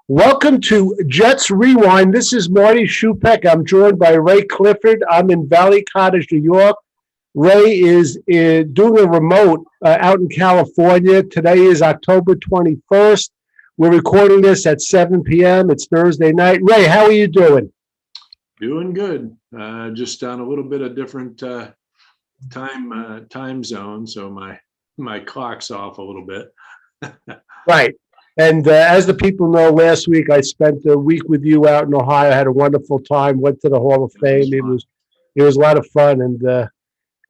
Welcome to Jets Rewind. This is Marty Shupek. I'm joined by Ray Clifford. I'm in Valley Cottage, New York. Ray is doing a remote out in California. Today is October 21st. We're recording this at 7 p.m. It's Thursday night. Ray, how are you doing? Doing good. Just on a little bit of different time zone, so my clock's off a little bit. Right. And as the people know, last week I spent a week with you out in Ohio. I had a wonderful time. Went to the Hall of Fame. It was a lot of fun, and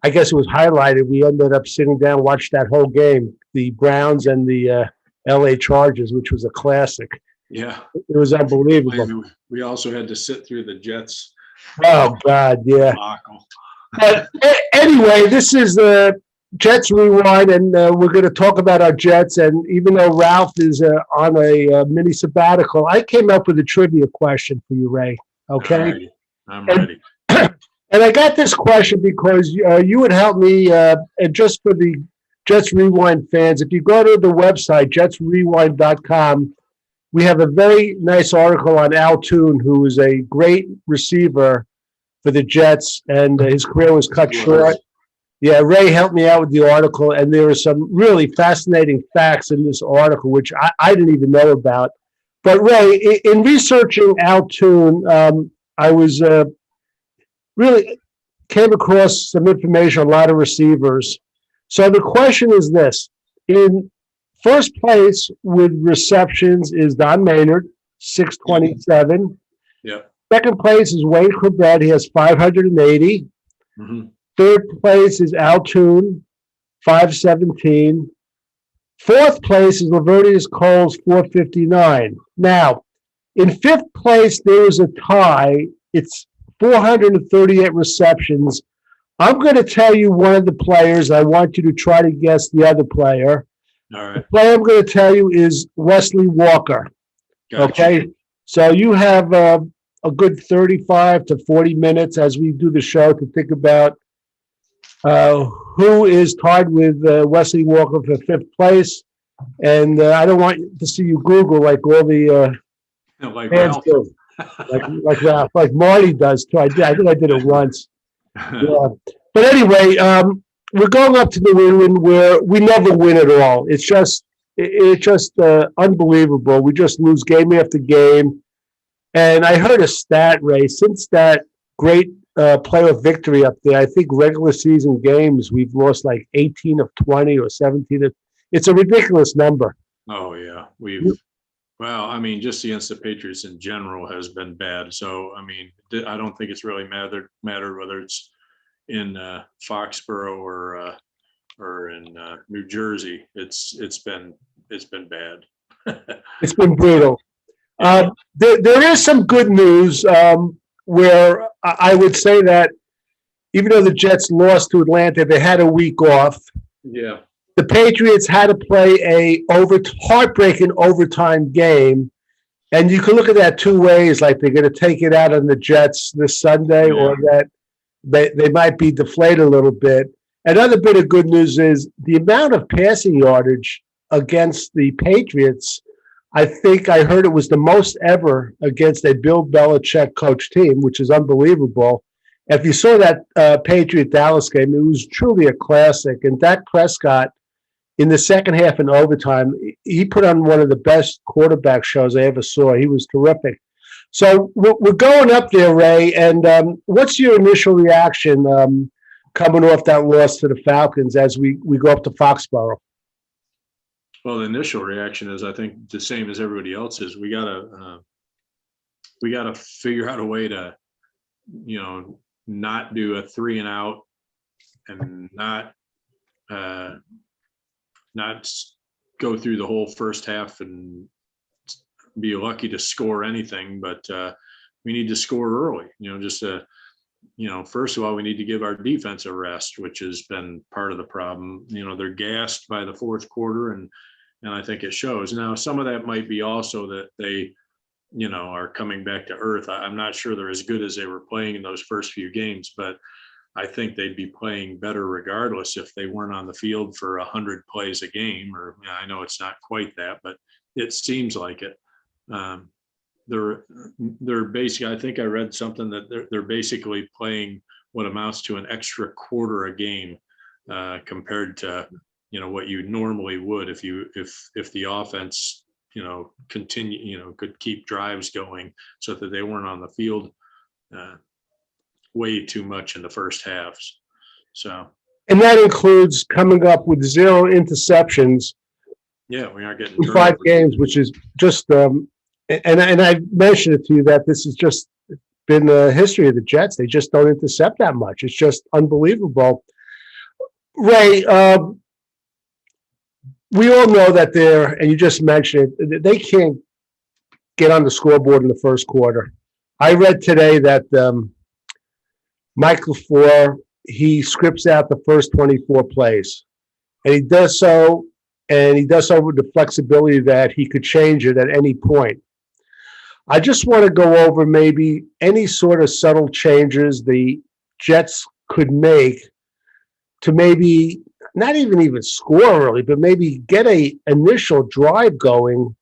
I guess it was highlighted. We ended up sitting down, watched that whole game, the Browns and the L.A. Chargers, which was a classic. Yeah, It was unbelievable. we also had to sit through the Jets. Oh God, yeah. Debacle. But anyway, this is the Jets Rewind, and we're going to talk about our Jets. And even though Ralph is on a mini sabbatical, I came up with a trivia question for you, Ray. Okay? All right. I'm ready. And I got this question because you would help me, and just for the Jets Rewind fans, if you go to the website, jetsrewind.com, we have a very nice article on Al Toon, who is a great receiver for the Jets, and his career was cut short. Yeah, Ray helped me out with the article, and there are some really fascinating facts in this article, which I didn't even know about. But Ray, in researching Al Toon, I was really came across some information on a lot of receivers. So the question is this. In first place with receptions is Don Maynard, 627. Yeah. Second place is Wayne Corbett. He has 580. Mm-hmm. Third place is Al Toon, 517. Fourth place is Lavernius Coles, 459. Now, in fifth place, there is a tie. It's 438 receptions. I'm going to tell you one of the players. I want you to try to guess the other player. All right. The player I'm going to tell you is Wesley Walker. Gotcha. Okay? So you have a good 35 to 40 minutes as we do the show to think about who is tied with Wesley Walker for fifth place. And I don't want to see you Google like all the Like fans Ralph. do. Like Ralph, like Marty does too. I think I did it once. Yeah. But anyway, we're going up to the win where we never win at all. It's just unbelievable. We just lose game after game. And I heard a stat, Ray, since that great playoff victory up there, I think regular season games, we've lost like 18 of 20 or 17 of, it's a ridiculous number. Oh yeah, well, I mean, just against the Patriots in general has been bad. So I mean, I don't think it's really mattered whether it's in Foxborough or in New Jersey. It's been bad. It's been brutal. There is some good news where I would say that even though the Jets lost to Atlanta, they had a week off. Yeah. The Patriots had to play a heartbreaking overtime game, and you can look at that two ways, like they're going to take it out on the Jets this Sunday, or that they might be deflated a little bit. Another bit of good news is the amount of passing yardage against the Patriots. I think I heard it was the most ever against a Bill Belichick coach team, which is unbelievable. If you saw that Patriot-Dallas game, it was truly a classic. And Dak Prescott, in the second half and overtime, he put on one of the best quarterback shows I ever saw. He was terrific. So we're going up there, Ray, and what's your initial reaction coming off that loss to the Falcons as we go up to Foxborough? Well, the initial reaction is, I think, the same as everybody else's. We gotta figure out a way to, not do a 3 and out, and not go through the whole first half and be lucky to score anything. But we need to score early. First of all, we need to give our defense a rest, which has been part of the problem. They're gassed by the fourth quarter, and I think it shows. Now, some of that might be also that they, are coming back to earth. I'm not sure they're as good as they were playing in those first few games, but I think they'd be playing better regardless if they weren't on the field for 100 plays a game. Or I know it's not quite that, but it seems like it. Um, they're basically, I think I read something that they're basically playing what amounts to an extra quarter a game compared to, what you normally would if the offense, continue, could keep drives going so that they weren't on the field way too much in the first halves. So, And that includes coming up with 0 interceptions yeah, we aren't getting in 5 turnovers. games, which is just, and I mentioned it to you that this has just been the history of the Jets. They just don't intercept that much. It's just unbelievable. Ray, we all know that and you just mentioned it, they can't get on the scoreboard in the first quarter. I read today that Mike LaFleur, he scripts out the first 24 plays. And he does so with the flexibility that he could change it at any point. I just want to go over maybe any sort of subtle changes the Jets could make to maybe not even score early, but maybe get a initial drive going,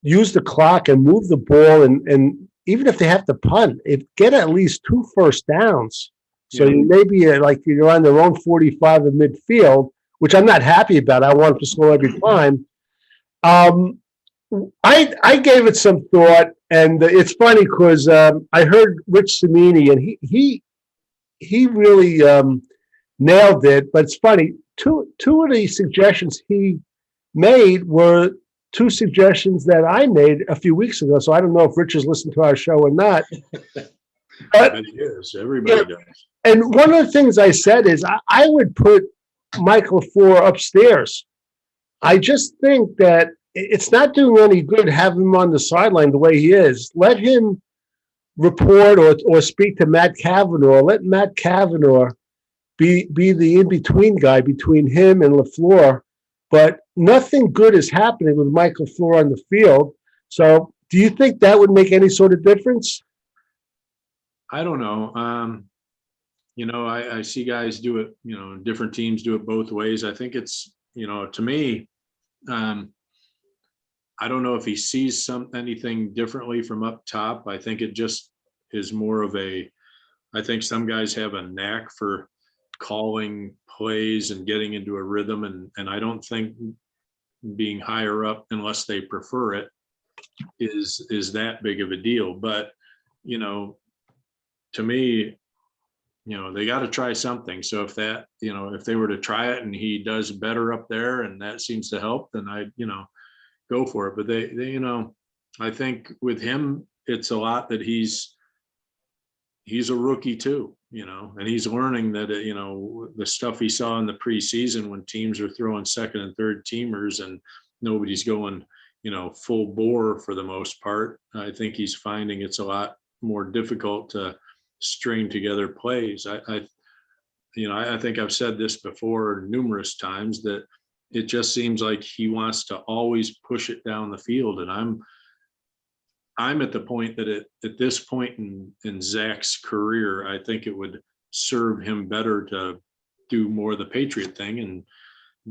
use the clock and move the ball, and even if they have to punt, get at least 2 first downs. So you maybe like you're on their own 45 in midfield, which I'm not happy about. I want them to score every time. I gave it some thought, and it's funny because I heard Rich Cimini, and he really nailed it. But it's funny. Two of the suggestions he made were 2 suggestions that I made a few weeks ago. So I don't know if Rich has listened to our show or not. But everybody does. And one of the things I said is I would put Mike LaFleur upstairs. I just think that it's not doing any good having him on the sideline the way he is. Let him report or speak to Matt Cavanaugh. Let Matt Cavanaugh be the in-between guy between him and LaFleur. But nothing good is happening with Mike LaFleur on the field. So do you think that would make any sort of difference? I don't know. I see guys do it, different teams do it both ways. I think it's, to me, I don't know if he sees anything differently from up top. I think it just is more of I think some guys have a knack for calling plays and getting into a rhythm. And I don't think being higher up, unless they prefer it, is that big of a deal. But, to me, they got to try something. So if they were to try it and he does better up there and that seems to help, then I, go for it. But they I think with him, it's a lot that he's a rookie too, and he's learning that, the stuff he saw in the preseason when teams are throwing second and third teamers and nobody's going, full bore for the most part. I think he's finding it's a lot more difficult to string together plays. I think I've said this before numerous times that it just seems like he wants to always push it down the field. And I'm at the point that at this point in Zach's career, I think it would serve him better to do more of the Patriot thing and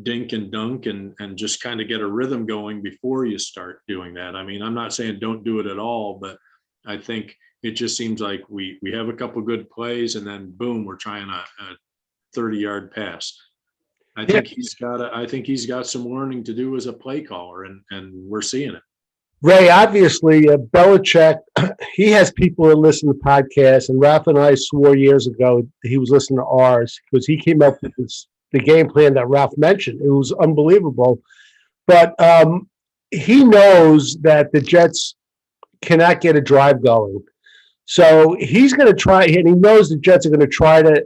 dink and dunk and just kind of get a rhythm going before you start doing that. I mean, I'm not saying don't do it at all, but I think it just seems like we have a couple good plays and then boom, we're trying a 30-yard pass. I think he's got some learning to do as a play caller, and we're seeing it. Ray, obviously, Belichick, he has people that listen to podcasts, and Ralph and I swore years ago he was listening to ours because he came up with the game plan that Ralph mentioned. It was unbelievable. But he knows that the Jets cannot get a drive going. So he's going to try, and he knows the Jets are going to try to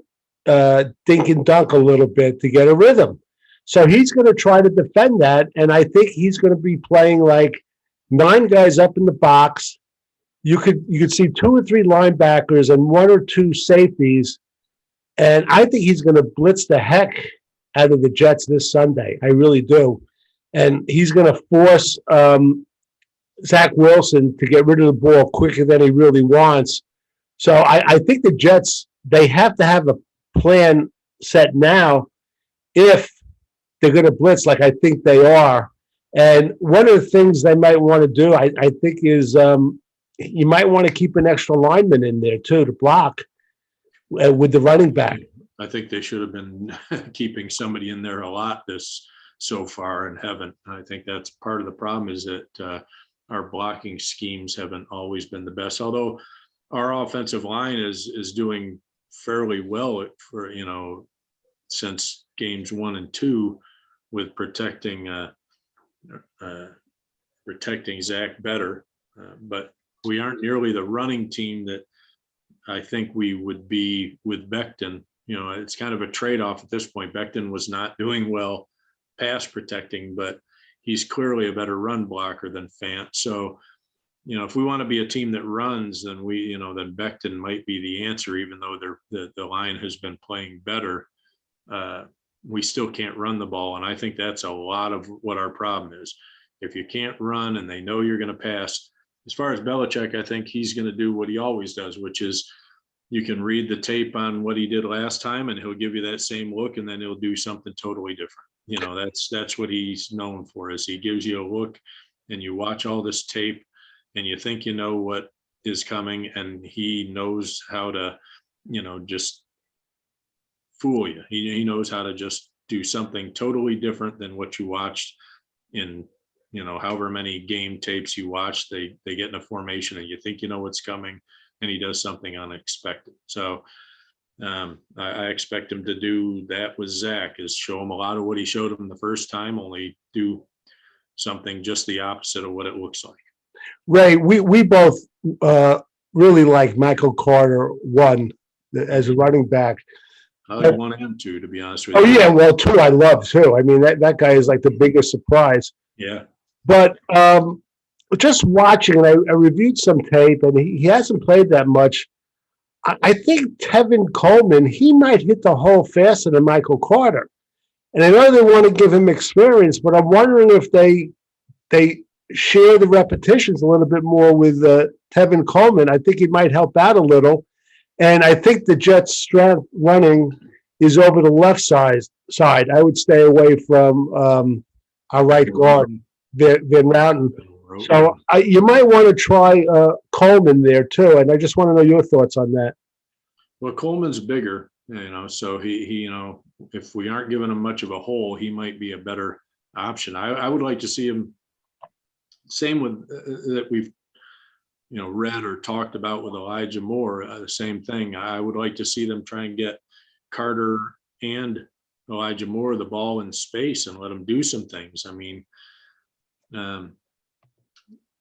dink and dunk a little bit to get a rhythm. So he's going to try to defend that, and I think he's going to be playing like 9 guys up in the box. You could see 2 or 3 linebackers and 1 or 2 safeties, and I think he's going to blitz the heck out of the Jets this Sunday. I really do, and he's going to force Zach Wilson to get rid of the ball quicker than he really wants. So I think the Jets, they have to have a plan set now if they're going to blitz like I think they are. And one of the things they might want to do, I think, is you might want to keep an extra lineman in there too to block with the running back. I think they should have been keeping somebody in there a lot this so far and haven't. I think that's part of the problem, is that our blocking schemes haven't always been the best. Although our offensive line is doing fairly well for, since games 1 and 2 with protecting Zach better, but we aren't nearly the running team that I think we would be with Becton. It's kind of a trade-off at this point. Becton was not doing well pass protecting, but he's clearly a better run blocker than Fant. So, if we want to be a team that runs, then then Becton might be the answer, even though the line has been playing better. We still can't run the ball. And I think that's a lot of what our problem is. If you can't run and they know you're going to pass, as far as Belichick, I think he's going to do what he always does, which is you can read the tape on what he did last time and he'll give you that same look, and then he'll do something totally different. That's what he's known for, is he gives you a look and you watch all this tape and you think you know what is coming, and he knows how to, just fool you. He knows how to just do something totally different than what you watched in, however many game tapes you watch. They get in a formation and you think you know what's coming, and he does something unexpected. So I expect him to do that with Zach, is show him a lot of what he showed him the first time, only do something just the opposite of what it looks like. Ray, we both really like Michael Carter, one, as a running back. I like 1 and 2, to be honest with you. you. Oh yeah, well 2 I love too. I mean, that guy is like the biggest surprise. Yeah. But just watching, and I reviewed some tape, and he hasn't played that much. I think Tevin Coleman, he might hit the hole faster than Michael Carter. And I know they want to give him experience, but I'm wondering if they share the repetitions a little bit more with Tevin Coleman. I think he might help out a little. And I think the Jets' strength running is over the left side. I would stay away from our right guard, Van Routen. So you might want to try Coleman there too. And I just want to know your thoughts on that. Well, Coleman's bigger, so he if we aren't giving him much of a hole, he might be a better option. I would like to see him. Same with that we've read or talked about with Elijah Moore. The same thing. I would like to see them try and get Carter and Elijah Moore the ball in space and let them do some things. I mean, I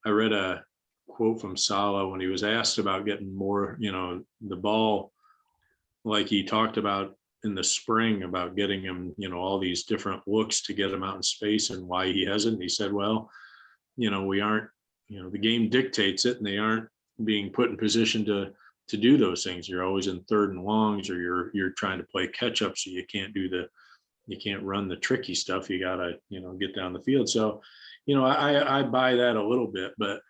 read a quote from Saleh when he was asked about getting more, the ball, like he talked about in the spring, about getting him, all these different looks to get him out in space, and why he hasn't. He said, well, we aren't, the game dictates it, and they aren't being put in position to do those things. You're always in 3rd and longs, or you're trying to play catch up, so you can't run the tricky stuff. You gotta, get down the field. So, I buy that a little bit, but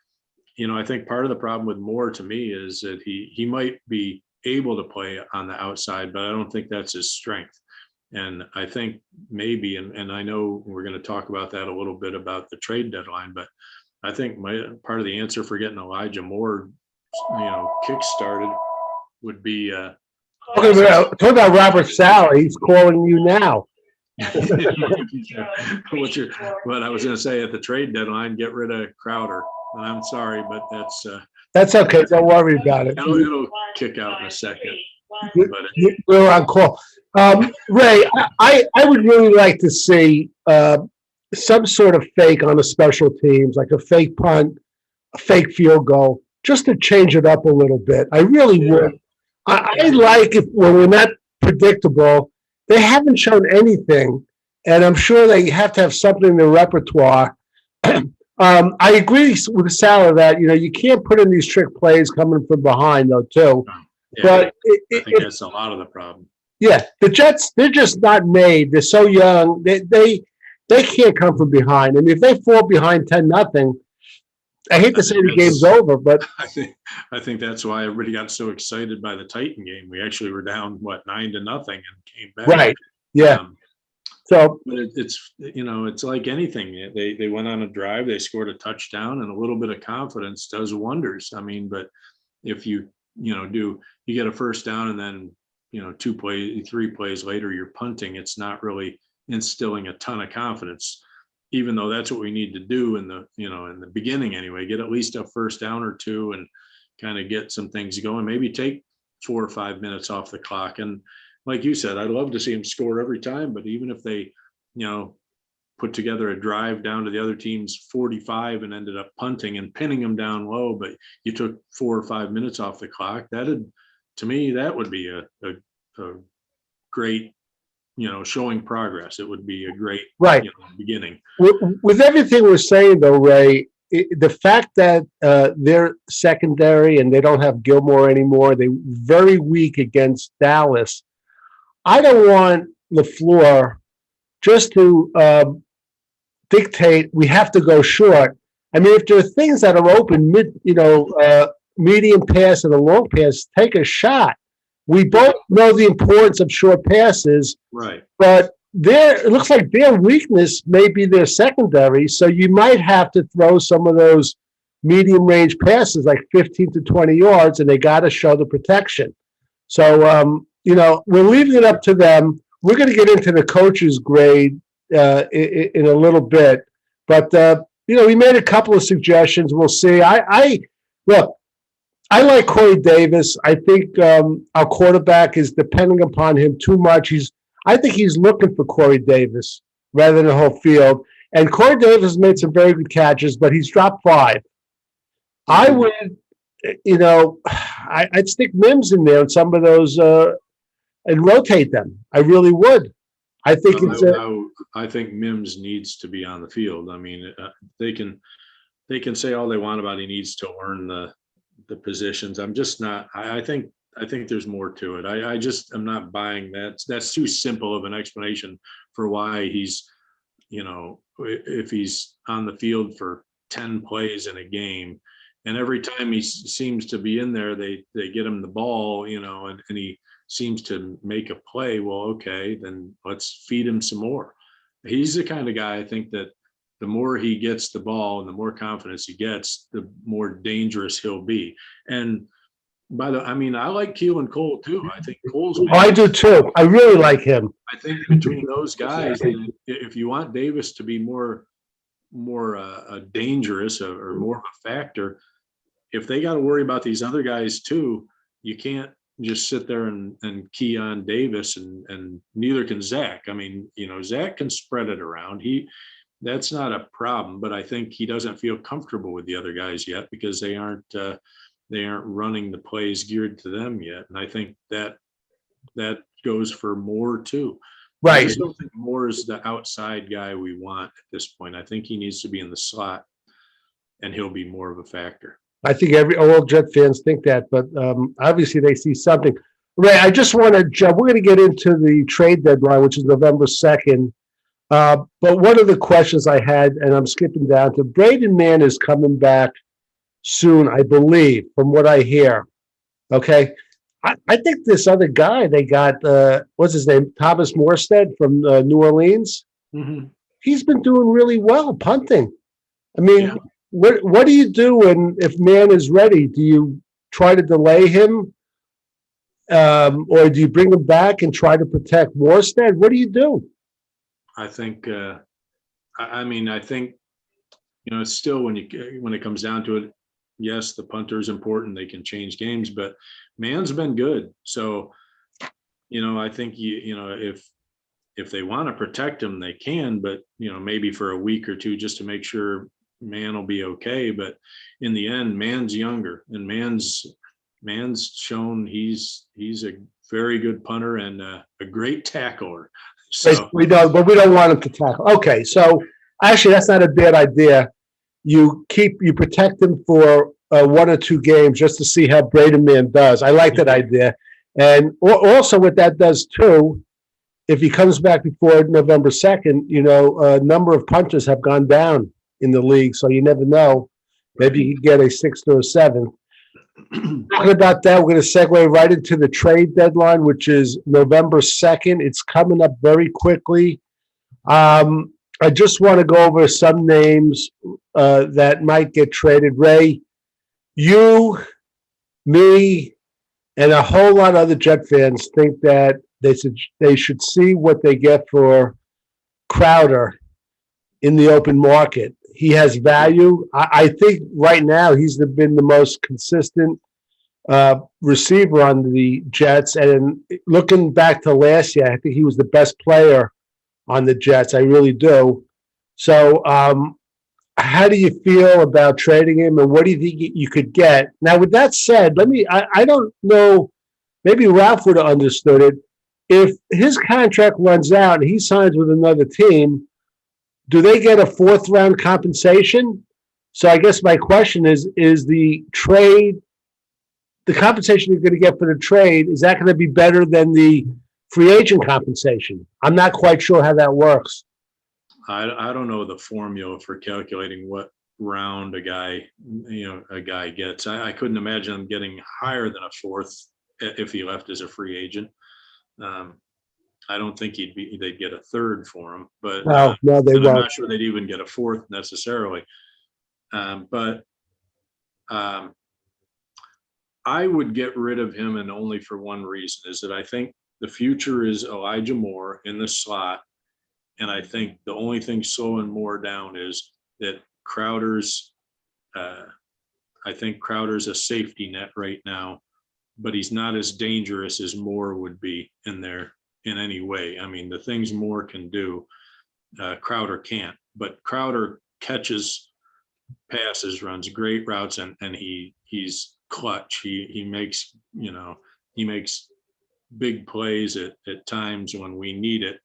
I think part of the problem with Moore, to me, is that he might be able to play on the outside, but I don't think that's his strength. And I think maybe, and I know we're going to talk about that a little bit about the trade deadline, but I think part of the answer for getting Elijah Moore, kick started would be. Talk about Robert Saleh. He's calling you now. What I was going to say, at the trade deadline, get rid of Crowder. And I'm sorry, but that's okay. Don't worry about it. It'll kick out in a second. We're on call. Ray, I would really like to see some sort of fake on the special teams, like a fake punt, a fake field goal, just to change it up a little bit. I really would. I like it when we're not predictable. They haven't shown anything, and I'm sure they have to have something in their repertoire. I agree with Saleh that you can't put in these trick plays coming from behind, though, too. Yeah, but I think that's a lot of the problem. Yeah, the Jets, they're just not made. They're so young. They can't come from behind. I mean, if they fall behind 10-0, I hate to say the game's over, but I think that's why everybody got so excited by the Titan game. We actually were down 9-0 and came back. Right. Yeah. So, But it's, it's like anything. They went on a drive, they scored a touchdown, and a little bit of confidence does wonders. I mean, but if you get a first down and then, 3 plays later, you're punting, it's not really instilling a ton of confidence, even though that's what we need to do in the beginning anyway, get at least a first down or two and kind of get some things going, maybe take 4 or 5 minutes off the clock. And like you said, I'd love to see them score every time, but even if they, put together a drive down to the other team's 45 and ended up punting and pinning them down low, but you took 4 or 5 minutes off the clock, to me, that would be a great, showing progress. It would be a great right. Beginning. With everything we're saying, though, Ray, the fact that they're secondary and they don't have Gilmore anymore, they're very weak against Dallas. I don't want LaFleur just to dictate we have to go short. I mean, if there are things that are open, medium pass and a long pass, take a shot. We both know the importance of short passes, right? But it looks like their weakness may be their secondary. So you might have to throw some of those medium range passes, like 15 to 20 yards, and they got to show the protection. So we're leaving it up to them. We're going to get into the coach's grade in a little bit, but we made a couple of suggestions. We'll see. Look, I like Corey Davis. I think our quarterback is depending upon him too much. I think he's looking for Corey Davis rather than the whole field. And Corey Davis made some very good catches, but he's dropped 5. I would, I'd stick Mims in there in some of those and rotate them. I really would. I think I think Mims needs to be on the field. I mean, they can say all they want about he needs to learn the positions. I'm just not. I think there's more to it. I'm not buying that. That's too simple of an explanation for why he's, if he's on the field for 10 plays in a game, and every time he seems to be in there, they get him the ball, and he seems to make a play. Well, okay, then let's feed him some more. He's the kind of guy, I think, that the more he gets the ball and the more confidence he gets, the more dangerous he'll be. And I like Keelan Cole too. I think Cole's. I do too. I really like him. I think between those guys, if you want Davis to be more dangerous or more of a factor, if they got to worry about these other guys too, you can't just sit there and key on Davis, and neither can Zach. I mean, Zach can spread it around. That's not a problem, but I think he doesn't feel comfortable with the other guys yet because they aren't running the plays geared to them yet. And I think that goes for Moore too. Right. I still think Moore is the outside guy we want at this point. I think he needs to be in the slot, and he'll be more of a factor. I think all Jet fans think that, but obviously they see something. Ray, I just want to jump. We're going to get into the trade deadline, which is November 2nd. But one of the questions I had, and I'm skipping down to, Braden Mann is coming back soon, I believe, from what I hear. Okay. I think this other guy they got, what's his name? Thomas Morstead from New Orleans. Mm-hmm. He's been doing really well punting. I mean, yeah. What do you do if Mann is ready? Do you try to delay him? Or do you bring him back and try to protect Morstead? What do you do? I think, I think, it's still when it comes down to it, yes, the punter is important. They can change games, but Mann's been good. So, I think if they want to protect him, they can, but maybe for a week or two just to make sure Mann will be okay. But in the end, Mann's younger, and Mann's shown he's a very good punter and a great tackler. So we don't want him to tackle. Okay, so actually, that's not a bad idea. You protect him for 1 or 2 games just to see how Braden Mann does. I like that idea. And also what that does too, if he comes back before November 2nd, a number of punters have gone down in the league, so you never know. Maybe you could get a 6th or a 7th. Talking about that, we're going to segue right into the trade deadline, which is November 2nd. It's coming up very quickly. I just want to go over some names that might get traded. Ray, you, me, and a whole lot of other Jet fans think that they should see what they get for Crowder in the open market. He has value. I think right now he's been the most consistent receiver on the Jets. And looking back to last year, I think he was the best player on the Jets. I really do. So, how do you feel about trading him, and what do you think you could get? Now, with that said, I don't know, maybe Ralph would have understood it. If his contract runs out and he signs with another team, do they get a fourth round compensation? So I guess my question is the trade, the compensation you're going to get for the trade, is that going to be better than the free agent compensation? I'm not quite sure how that works. I don't know the formula for calculating what round a guy gets. I couldn't imagine him getting higher than a fourth if he left as a free agent. I don't think they'd get a third for him, but no, they won't. I'm not sure they'd even get a fourth necessarily. But I would get rid of him, and only for one reason, is that I think the future is Elijah Moore in the slot. And I think the only thing slowing Moore down is that Crowder's I think Crowder's a safety net right now, but he's not as dangerous as Moore would be in there in any way. I mean, the things Moore can do, Crowder can't. But Crowder catches passes, runs great routes, and he's clutch. He makes big plays at times when we need it.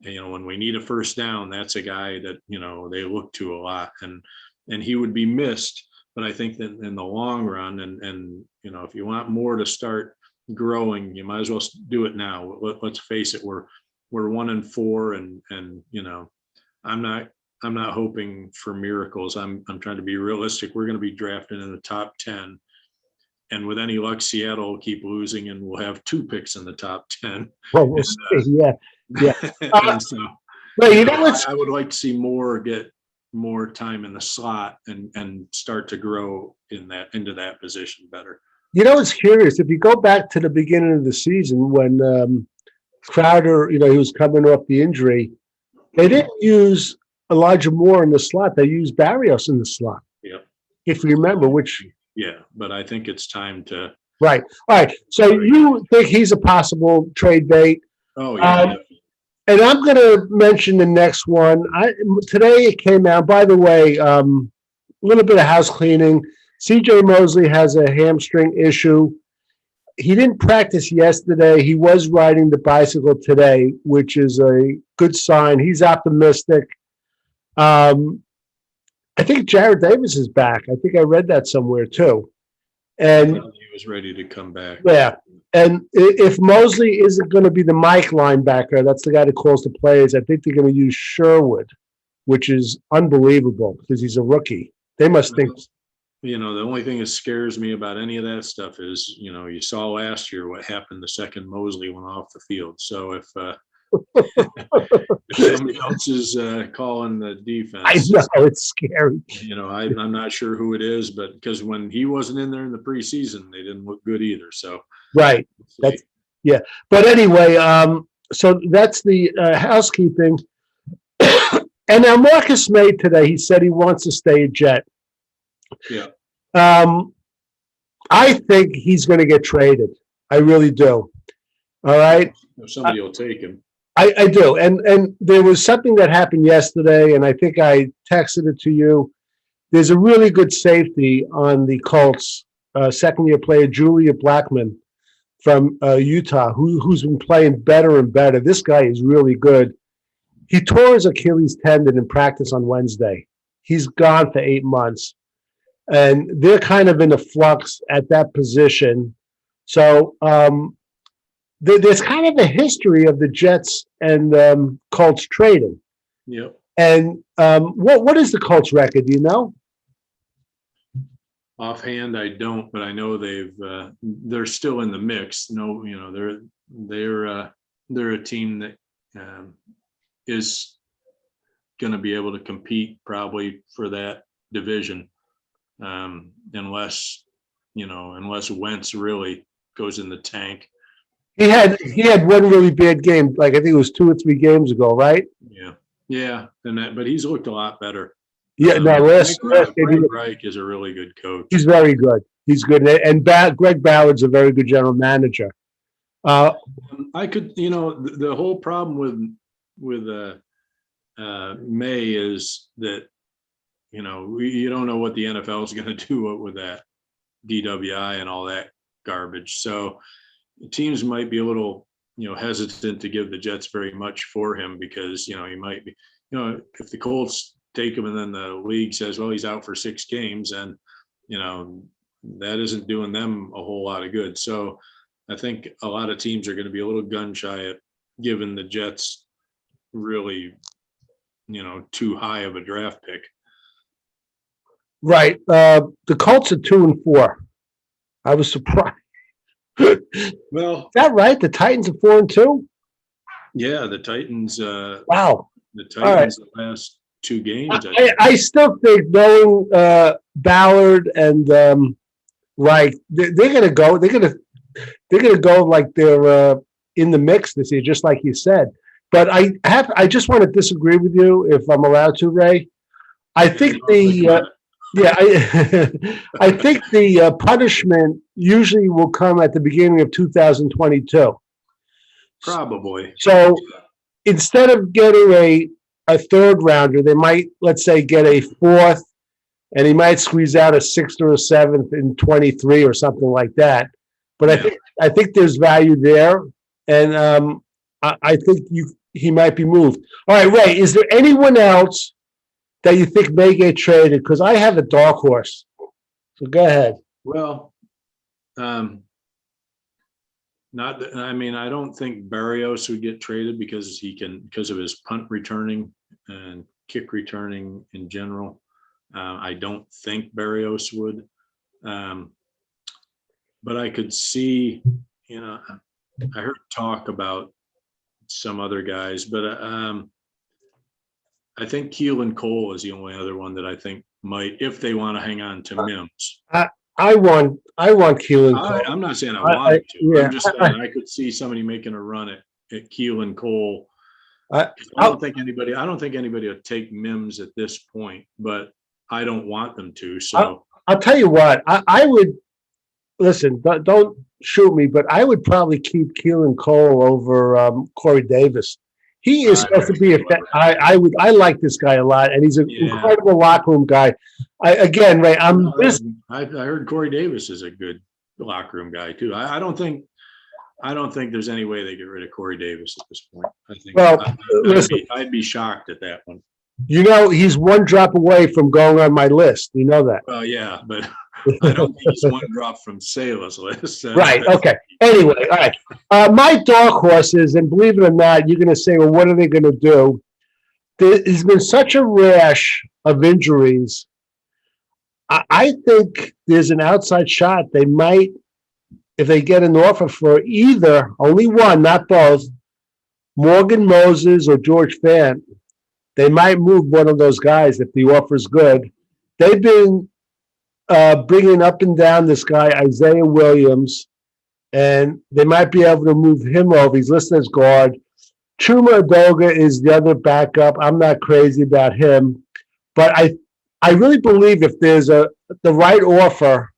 When we need a first down, that's a guy that they look to a lot, and he would be missed. But I think that in the long run, and if you want Moore to start growing, you might as well do it now. Let's face it, we're 1-4, and I'm not hoping for miracles. I'm trying to be realistic. We're going to be drafted in the top 10, and with any luck, Seattle will keep losing, and we'll have 2 picks in the top 10. Well, we'll see. Yeah. And so, I would like to see Moore get more time in the slot and start to grow into that position better. It's curious. If you go back to the beginning of the season when Crowder, he was coming off the injury, they didn't use Elijah Moore in the slot. They used Barrios in the slot. Yeah. If you remember, Yeah, but I think it's time to. Right. All right. So you think he's a possible trade bait? Oh, yeah. And I'm going to mention the next one. Today it came out. By the way, a little bit of house cleaning. C.J. Mosley has a hamstring issue. He didn't practice yesterday. He was riding the bicycle today, which is a good sign. He's optimistic. I think Jared Davis is back. I think I read that somewhere too. And he was ready to come back. Yeah. And if Mosley isn't going to be the Mike linebacker, that's the guy that calls the plays, I think they're going to use Sherwood, which is unbelievable because he's a rookie. They must think. The only thing that scares me about any of that stuff is, you saw last year what happened the second Mosley went off the field. So if somebody else is calling the defense, I know it's scary. I'm not sure who it is, but because when he wasn't in there in the preseason, they didn't look good either. So right, yeah. But anyway, so that's the housekeeping. And now Marcus May today, he said he wants to stay a Jet. Yeah. I think he's going to get traded. I really do. All right. Somebody will take him. I do. And there was something that happened yesterday, and I think I texted it to you. There's a really good safety on the Colts, second-year player Julia Blackman from Utah, who's been playing better and better. This guy is really good. He tore his Achilles tendon in practice on Wednesday. He's gone for 8 months. And they're kind of in a flux at that position. So there's kind of a history of the Jets and Colts trading. Yep. And what is the Colts record? Do you know? Offhand, I don't, but I know they're still in the mix. No, they're a team that is going to be able to compete probably for that division, unless Wentz really goes in the tank. He had one really bad game, like I think it was 2 or 3 games ago, right? Yeah, but he's looked a lot better. Yeah, no, Greg Reich is a really good coach. He's very good. He's good, and Greg Ballard's a very good general manager. I could, the whole problem with May is that you don't know what the NFL is going to do with that DWI and all that garbage. So teams might be a little hesitant to give the Jets very much for him because he might be if the Colts take him and then the league says, well, he's out for 6 games, and that isn't doing them a whole lot of good. So I think a lot of teams are going to be a little gun shy at giving the Jets really too high of a draft pick. Right. The Colts are 2-4. I was surprised. Well, is that right? The Titans are 4-2. Yeah, the Titans. Wow. The Titans the last 2 games. I still think knowing Ballard and Reich, they're going to go. They're going to go like they're in the mix this year, just like you said. But I just want to disagree with you, if I'm allowed to, Ray. I think I think the punishment usually will come at the beginning of 2022. Probably. So instead of getting a 3rd rounder, they might, let's say, get a 4th, and he might squeeze out a 6th or a 7th in 23 or something like that. But I think there's value there, and I think he might be moved. All right, Ray, is there anyone else that you think may get traded? Because I have a dark horse. So go ahead. Well, I don't think Barrios would get traded because of his punt returning and kick returning in general. I don't think Barrios would. But I could see, I heard talk about some other guys, but I think Keelan Cole is the only other one that I think might, if they want to hang on to Mims. I want Keelan Cole. I'm not saying I want to. I'm just saying I could see somebody making a run at Keelan Cole. I don't think anybody would take Mims at this point, but I don't want them to. So I'll tell you what, I would listen. Don't shoot me, but I would probably keep Keelan Cole over Corey Davis. He is supposed to be I like this guy a lot, and he's an incredible locker room guy. I heard Corey Davis is a good locker room guy too. I don't think there's any way they get rid of Corey Davis at this point. I think I'd be shocked at that one. He's one drop away from going on my list. You know that. Well, yeah, but I don't think he's one drop from Salah's list. Right. Okay. Anyway, all right. My dark horses, and believe it or not, you're going to say, well, what are they going to do? There's been such a rash of injuries. I think there's an outside shot. They might, if they get an offer for either, only one, not both, Morgan Moses or George Fant, they might move one of those guys if the offer's good. They've been bringing up and down this guy, Isaiah Williams, and they might be able to move him over. He's listed as guard. Chuma Adoga is the other backup. I'm not crazy about him, but I really believe if there's the right offer,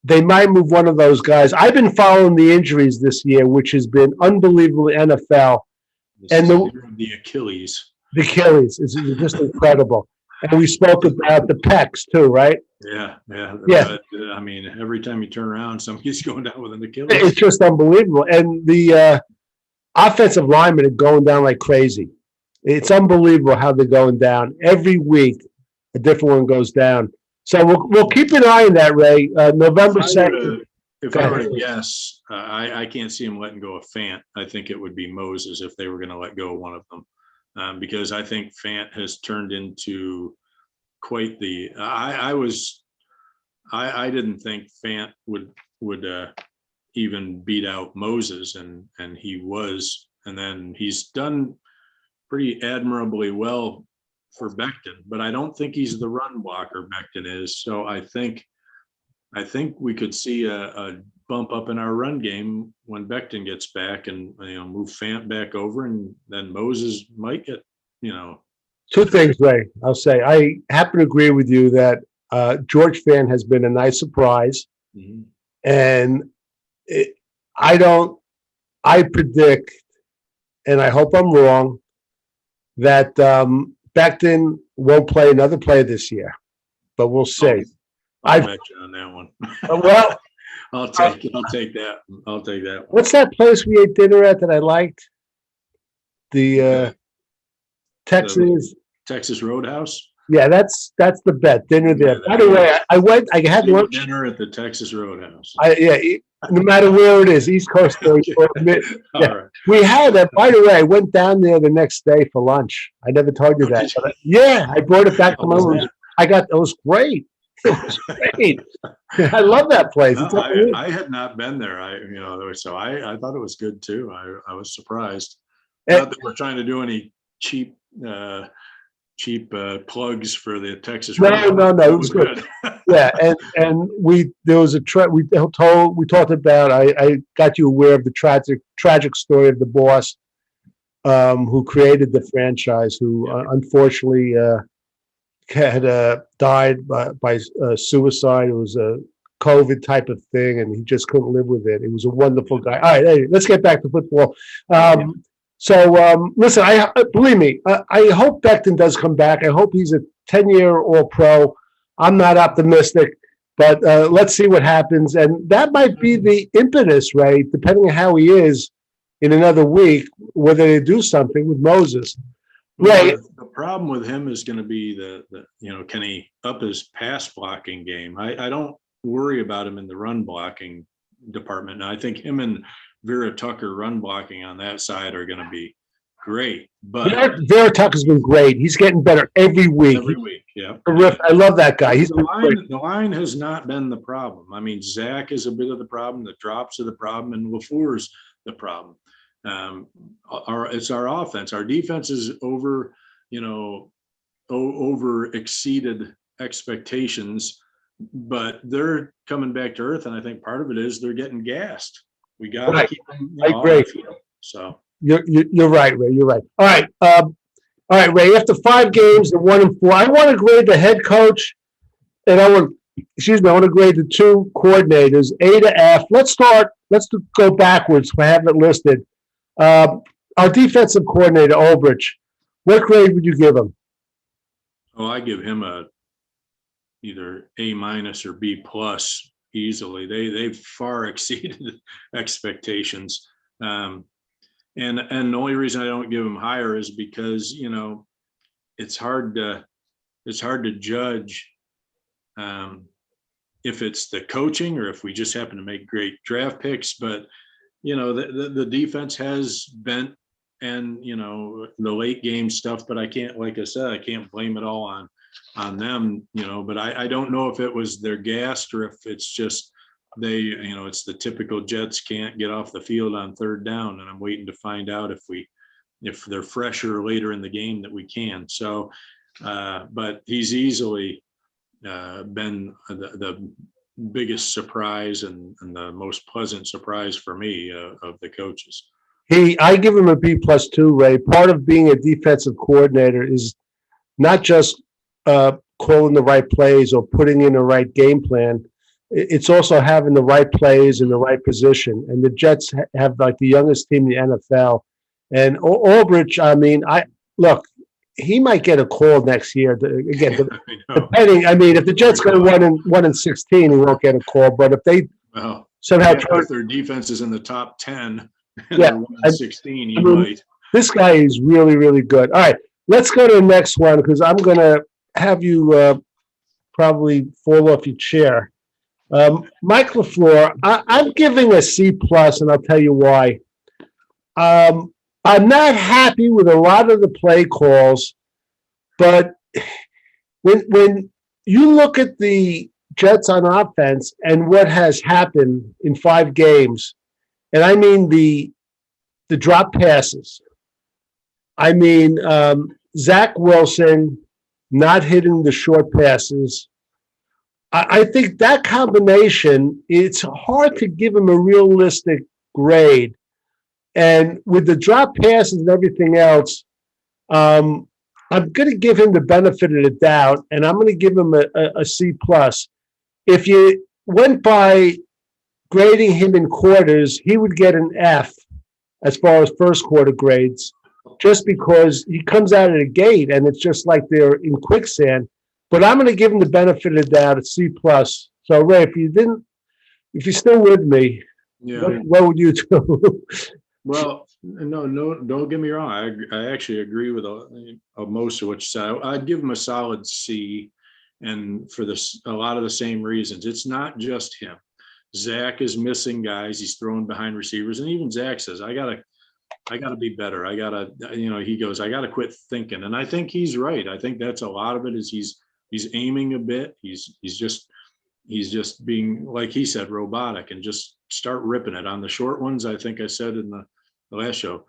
they might move one of those guys. I've been following the injuries this year, which has been unbelievable NFL. And the Achilles. The Achilles is just incredible. And we spoke about the pecs too, right? Yeah. But, every time you turn around, somebody's going down with an Achilles. It's just unbelievable. And the offensive linemen are going down like crazy. It's unbelievable how they're going down. Every week, a different one goes down. So we'll keep an eye on that, Ray. November 2nd. If I were to guess, I can't see him letting go of Fant. I think it would be Moses if they were going to let go of one of them. Because I think Fant has turned into quite the. I didn't think Fant would even beat out Moses, and he was, and then he's done pretty admirably well for Becton, but I don't think he's the run blocker Becton is. So I think we could see a bump up in our run game when Becton gets back, and move Fant back over, and then Moses might get. Two things, Ray. I'll say I happen to agree with you that George Fant has been a nice surprise, and I predict, and I hope I'm wrong, that Becton won't play another play this year, but we'll see. I'll bet you on that one. Well, I'll take that. I'll take that one. What's that place we ate dinner at that I liked? The Texas Roadhouse. Yeah, that's the bet. Dinner there. By the way, I had lunch. Dinner at the Texas Roadhouse. No matter where it is, East Coast or Mid. Yeah. Right. We had that. By the way, I went down there the next day for lunch. I never told you that. But I brought it back to my room. It was great. It was great. I love that place. I had not been there. So I thought it was good too. I was surprised. Not that we're trying to do any cheap plugs for the Texas. No, it was good. Yeah, and there was we talked about. I got you aware of the tragic story of the boss who created the franchise, who unfortunately had died by suicide. It was a COVID type of thing, and he just couldn't live with it. He was a wonderful guy. All right, hey, let's get back to football. So listen, believe me, I hope Becton does come back. I hope he's a 10-year All-Pro. I'm not optimistic, but let's see what happens. And that might be the impetus, Ray, depending on how he is in another week, whether they do something with Moses. Ray, the problem with him is going to be can he up his pass blocking game? I don't worry about him in the run blocking department. Now, I think him and Vera Tucker run blocking on that side are going to be great. But Vera Tucker's been great. He's getting better every week. Yeah. I love that guy. The line has not been the problem. I mean, Zach is a bit of the problem. The drops are the problem, and LaFleur's the problem. It's our offense. Our defense is over exceeded expectations, but they're coming back to earth. And I think part of it is they're getting gassed. We got to keep them. I agree. So you're right, Ray. You're right. All right, Ray. After 5 games, the 1-4, I want to grade the head coach, and I want to grade the 2 coordinators, A to F. Let's go backwards. I have it listed. Our defensive coordinator, Olbrich, what grade would you give him? Oh, I give him either A- or B+ easily. They've far exceeded expectations. And the only reason I don't give him higher is because, it's hard to judge if it's the coaching or if we just happen to make great draft picks. But the defense has bent, and the late game stuff, but I can't, like I said, I can't blame it all on them, but I don't know if it was they're gassed or if it's just it's the typical Jets can't get off the field on 3rd down, and I'm waiting to find out if they're fresher later in the game that we can. So but he's easily been the biggest surprise and the most pleasant surprise for me of the coaches. I give him a B+ too, Ray. Part of being a defensive coordinator is not just calling the right plays or putting in the right game plan. It's also having the right plays in the right position. And the Jets have like the youngest team in the NFL. And Aldrich, I mean, he might get a call next year. Again, depending. I mean, if the Jets go 1-16, he won't get a call. But if they somehow if their defense is in the top 10 and they're 1-16, he might. This guy is really, really good. All right, let's go to the next one because I'm going to have you probably fall off your chair. Mike LaFleur, I'm giving a C+, and I'll tell you why. I'm not happy with a lot of the play calls, but when you look at the Jets on offense and what has happened in 5 games, and I mean the drop passes. I mean, Zach Wilson not hitting the short passes. I think that combination, it's hard to give him a realistic grade. And with the drop passes and everything else, I'm going to give him the benefit of the doubt, and I'm going to give him a C plus. If you went by grading him in quarters, he would get an F as far as first quarter grades, just because he comes out of the gate and it's just like they're in quicksand. But I'm going to give him the benefit of the doubt at C plus. So Ray, if you're still with me, what would you do? Well, no, don't get me wrong. I actually agree with most of what you said. I'd give him a solid C, and for a lot of the same reasons. It's not just him. Zach is missing guys. He's throwing behind receivers, and even Zach says, "I gotta be better. He goes, I gotta quit thinking." And I think he's right. I think that's a lot of it. Is he's aiming a bit. He's just being, like he said, robotic, and just start ripping it on the short ones. I think I said in the last show,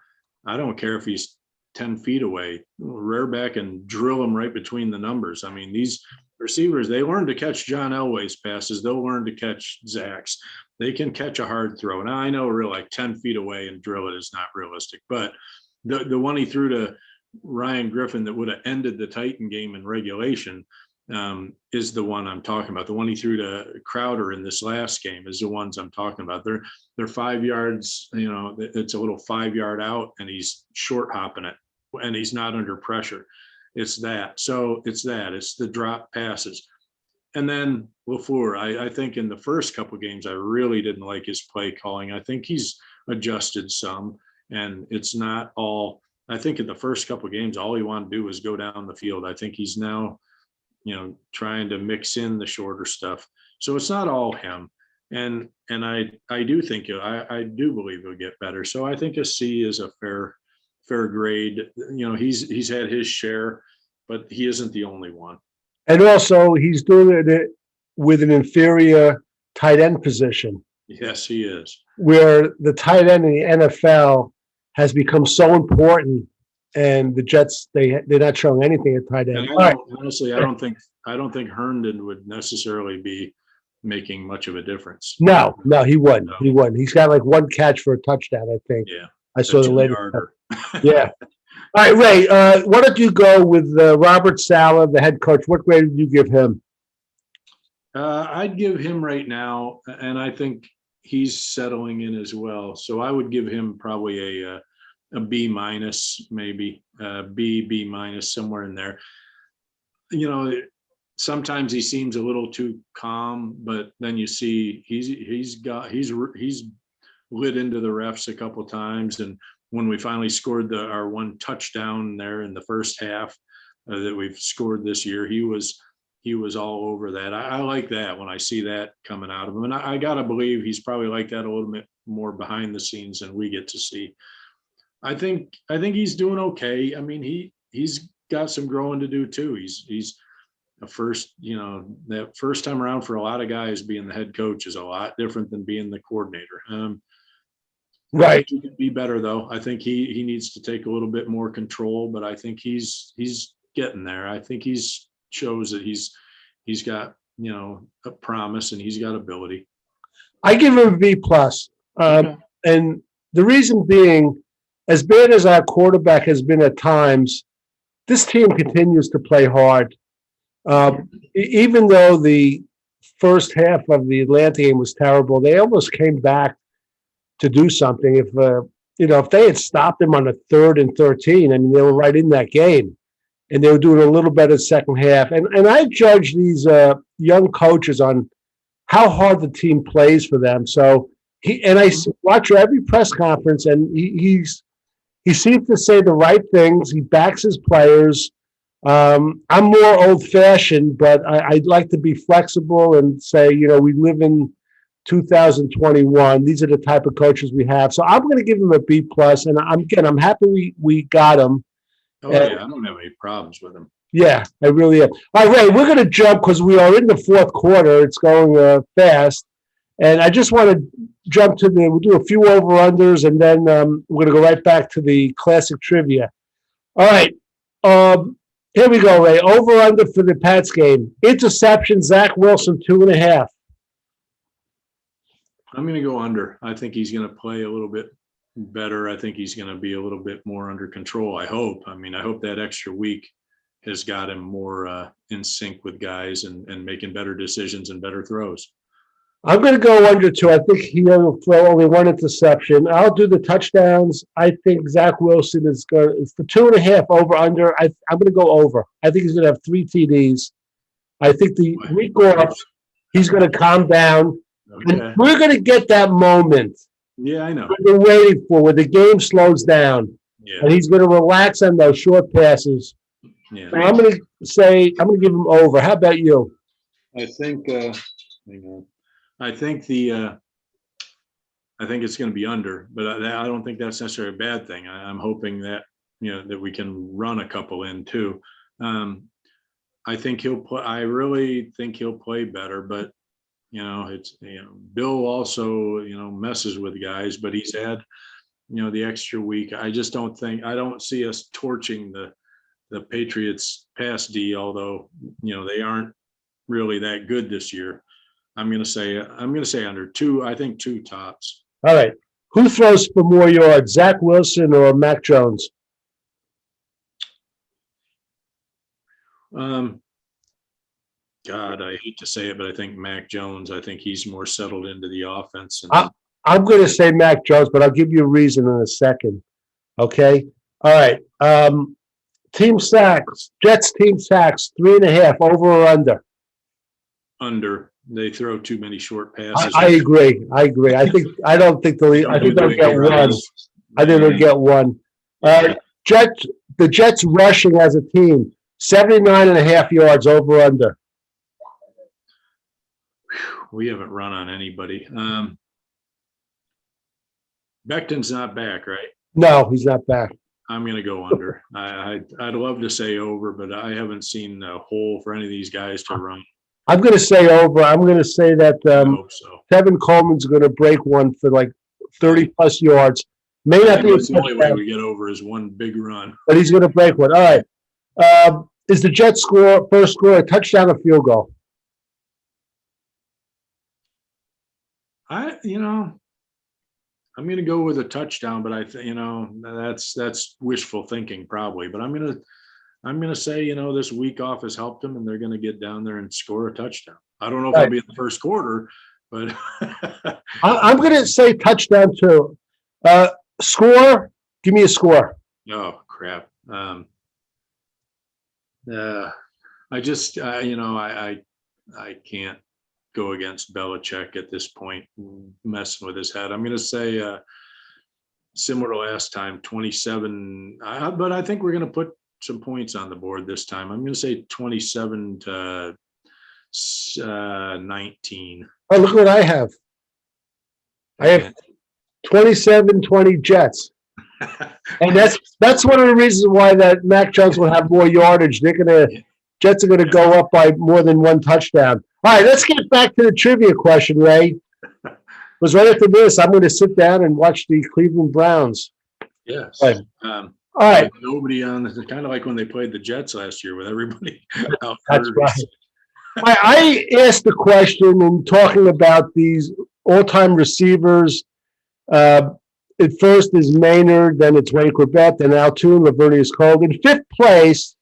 I don't care if he's 10 feet away, rear back and drill him right between the numbers. I mean, these receivers, they learn to catch John Elway's passes. They'll learn to catch Zach's. They can catch a hard throw. Now, I know we're like 10 feet away and drill it is not realistic, but the one he threw to Ryan Griffin that would have ended the Titan game in regulation is the one I'm talking about. The one he threw to Crowder in this last game is the ones I'm talking about. They're 5 yards, it's a little 5 yard out, and he's short hopping it, and he's not under pressure. It's that. So it's the drop passes. And then LaFleur, I think in the first couple of games, I really didn't like his play calling. I think he's adjusted some, and it's not all. I think in the first couple of games, all he wanted to do was go down the field. I think he's now, trying to mix in the shorter stuff. So it's not all him. And I do think I do believe he'll get better. So I think a C is a fair grade. He's had his share, but he isn't the only one. And also, he's doing it with an inferior tight end position. Yes, he is. Where the tight end in the NFL has become so important, and the Jets, they're not showing anything at tight end. Honestly, I don't think Herndon would necessarily be making much of a difference. No, he wouldn't. No. He wouldn't. He's got like one catch for a touchdown, I think. Yeah. I saw the later. Yeah. All right, Ray, why don't you go with Robert Saleh, the head coach? What grade would you give him? I'd give him right now, and I think he's settling in as well. So I would give him probably a B minus, maybe B minus, somewhere in there. Sometimes he seems a little too calm, but then you see he's lit into the refs a couple times, and when we finally scored our one touchdown there in the first half that we've scored this year, he was all over that. I like that when I see that coming out of him, and I gotta believe he's probably like that a little bit more behind the scenes than we get to see. I think he's doing okay. I mean, he's got some growing to do too. He's a first, that first time around for a lot of guys, being the head coach is a lot different than being the coordinator. Right. I think he could be better though. I think he needs to take a little bit more control, but I think he's getting there. I think shows that he's got, a promise, and he's got ability. I give him a B plus. Okay. And the reason being, as bad as our quarterback has been at times, this team continues to play hard. Even though the first half of the Atlanta game was terrible, they almost came back to do something. If they had stopped them on a 3rd and 13, I mean, they were right in that game, and they were doing a little better second half. And I judge these young coaches on how hard the team plays for them. So I watch every press conference, and he seems to say the right things. He backs his players. I'm more old-fashioned, but I'd like to be flexible and say, we live in 2021. These are the type of coaches we have. So I'm going to give him a B plus, and I'm happy we got him. Oh yeah, I don't have any problems with him. Yeah, I really am. All right, Ray, we're going to jump because we are in the fourth quarter. It's going fast, and I just want to jump to we'll do a few over-unders, and then we're going to go right back to the classic trivia. All right, Here we go, Ray. Over under for the Pats game. Interception, Zach Wilson, 2.5. I'm going to go under. I think he's going to play a little bit better. I think he's going to be a little bit more under control. I hope. I mean, I hope that extra week has got him more in sync with guys and making better decisions and better throws. I'm going to go under 2. I think he'll throw only 1 interception. I'll do the touchdowns. I think Zach Wilson is going. It's the 2.5 over under. I'm going to go over. I think he's going to have 3 TDs. I think the week off, he's going to calm down. Okay. And we're going to get that moment. Yeah, I know. We're waiting for where the game slows down, and he's going to relax on those short passes. Yeah. So I'm going to give him over. How about you? I think. Hang on. I think it's going to be under, but I don't think that's necessarily a bad thing. I'm hoping that that we can run a couple in too. I think he'll play. I really think he'll play better, but it's Bill also messes with guys, but he's had the extra week. I don't see us torching the Patriots pass D, although they aren't really that good this year. I'm going to say under 2. I think 2 tops. All right. Who throws for more yards, Zach Wilson or Mac Jones? God, I hate to say it, but I think Mac Jones. I think he's more settled into the offense. I'm going to say Mac Jones, but I'll give you a reason in a second. Okay. All right. Team sacks. Jets team sacks. 3.5 over or under? Under. They throw too many short passes. I agree. I don't think they'll get 1. I think they'll get 1. The Jets rushing as a team. 79.5 yards over under. We haven't run on anybody. Becton's not back, right? No, he's not back. I'm going to go under. I'd love to say over, but I haven't seen a hole for any of these guys to run. I'm going to say over. I'm going to say that I hope so. Kevin Coleman's going to break one for like 30-plus yards. May not be the only way we get over is one big run. But he's going to break one. All right. Is the Jets first score a touchdown or field goal? I'm going to go with a touchdown, but I think that's wishful thinking probably. But I'm going to say this week off has helped them, and they're going to get down there and score a touchdown. I don't know if it'll be in the first quarter, but I'm going to say touchdown too. Score? Give me a score. Oh crap! I just I can't go against Belichick at this point, messing with his head. I'm going to say similar to last time, 27. But I think we're going to put some points on the board this time. I'm going to say 27-19. Oh, look what I have. I have 27-20 Jets. And that's one of the reasons why that Mac Jones will have more yardage. Jets are going to go up by more than 1 touchdown. All right, let's get back to the trivia question, Ray. Because right after this, I'm going to sit down and watch the Cleveland Browns. Yes. Right. All right. Nobody on. It's kind of like when they played the Jets last year with everybody out. That's right. I asked the question in talking about these all-time receivers. At first is Maynard, then it's Wayne Corbett, then Altoon, Lavernius Cole. In 5th place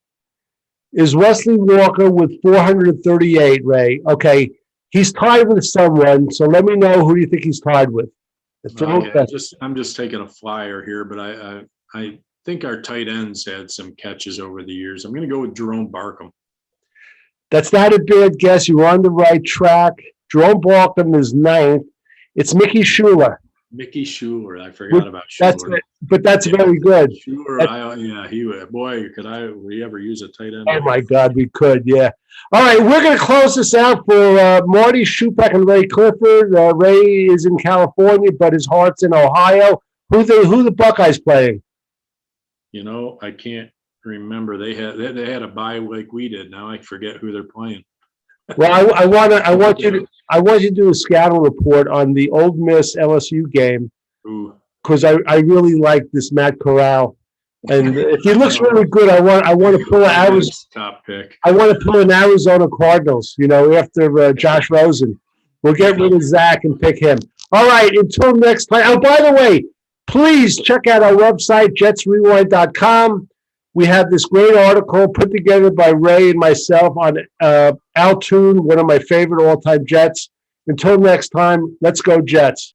is Wesley Walker with 438, Ray. Okay, he's tied with someone, so let me know who you think he's tied with. I'm just taking a flyer here, but I think our tight ends had some catches over the years. I'm going to go with Jerome Barkham. That's not a bad guess. You're on the right track. Jerome Barkham is 9th. It's Mickey Schuler. Mickey Schuler. I forgot about Schuler. That's very good. Schuler, he would. Boy, would we ever use a tight end? Oh, my God, we could, yeah. All right, we're going to close this out for Marty Shupak and Ray Clifford. Ray is in California, but his heart's in Ohio. Who the Buckeyes playing? I can't remember. They had a bye like we did. Now I forget who they're playing. Well, I want you to do a scouting report on the Ole Miss LSU game because I really like this Matt Corral. And if he looks really good, I want to pull top pick. I want to pull an Arizona Cardinals, after Josh Rosen. We'll get rid of Zach and pick him. All right, until next time. Oh, by the way, please check out our website, jetsrewind.com. We have this great article put together by Ray and myself on Altoon, one of my favorite all-time Jets. Until next time, let's go Jets.